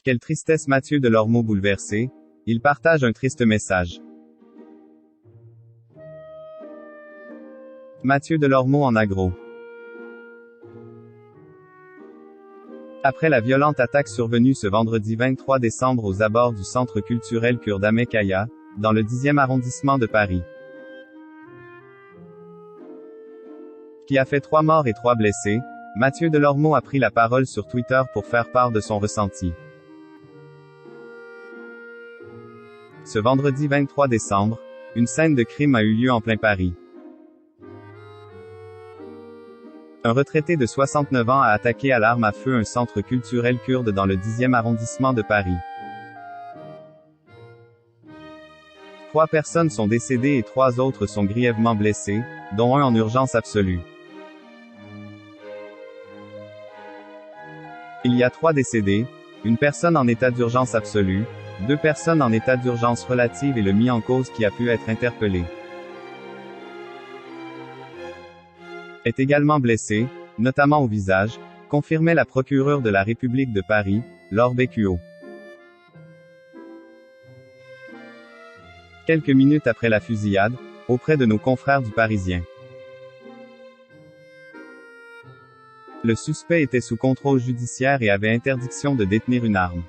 Quelle tristesse Mathieu Delormeau bouleversé, il partage un triste message. Mathieu Delormeau en aggro. Après la violente attaque survenue ce vendredi 23 décembre aux abords du centre culturel Kurde-Ahmed-Kaya, dans le 10e arrondissement de Paris, qui a fait 3 morts et 3 blessés, Mathieu Delormeau a pris la parole sur Twitter pour faire part de son ressenti. Ce vendredi 23 décembre, une scène de crime a eu lieu en plein Paris. Un retraité de 69 ans a attaqué à l'arme à feu un centre culturel kurde dans le 10e arrondissement de Paris. 3 personnes sont décédées et 3 autres sont grièvement blessées, dont un en urgence absolue. Il y a 3 décédés, une personne en état d'urgence absolue, 2 personnes en état d'urgence relative et le mis en cause qui a pu être interpellé est également blessé, notamment au visage, confirmait la procureure de la République de Paris, Laure Beccuot. Quelques minutes après la fusillade, auprès de nos confrères du Parisien. Le suspect était sous contrôle judiciaire et avait interdiction de détenir une arme.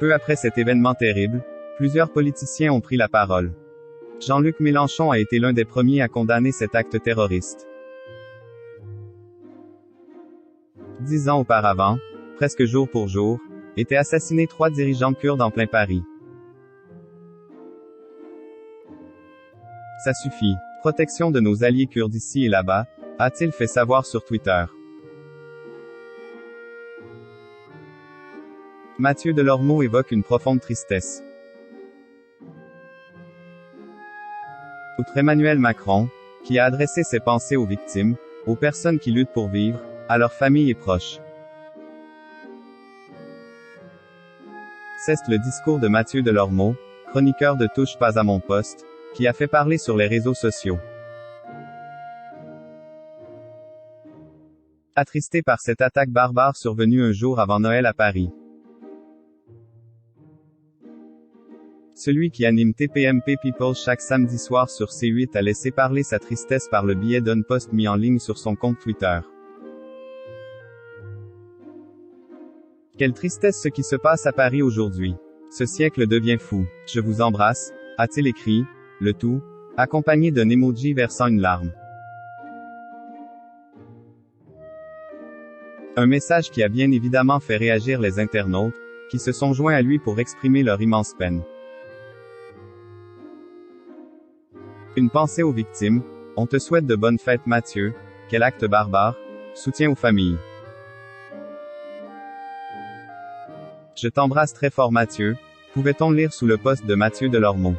Peu après cet événement terrible, plusieurs politiciens ont pris la parole. Jean-Luc Mélenchon a été l'un des premiers à condamner cet acte terroriste. 10 ans auparavant, presque jour pour jour, étaient assassinés 3 dirigeants kurdes en plein Paris. Ça suffit. Protection de nos alliés kurdes ici et là-bas, a-t-il fait savoir sur Twitter. Mathieu Delormeau évoque une profonde tristesse. Outre Emmanuel Macron, qui a adressé ses pensées aux victimes, aux personnes qui luttent pour vivre, à leurs familles et proches. C'est le discours de Mathieu Delormeau, chroniqueur de Touche pas à mon poste, qui a fait parler sur les réseaux sociaux. Attristé par cette attaque barbare survenue un jour avant Noël à Paris. Celui qui anime TPMP People chaque samedi soir sur C8 a laissé parler sa tristesse par le biais d'un post mis en ligne sur son compte Twitter. Quelle tristesse ce qui se passe à Paris aujourd'hui. Ce siècle devient fou. Je vous embrasse, a-t-il écrit, le tout, accompagné d'un emoji versant une larme. Un message qui a bien évidemment fait réagir les internautes, qui se sont joints à lui pour exprimer leur immense peine. Une pensée aux victimes, on te souhaite de bonnes fêtes Mathieu, quel acte barbare, soutien aux familles. Je t'embrasse très fort Mathieu, pouvait-on lire sous le post de Mathieu Delormeau.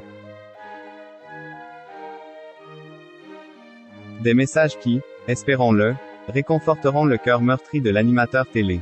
Des messages qui, espérons-le, réconforteront le cœur meurtri de l'animateur télé.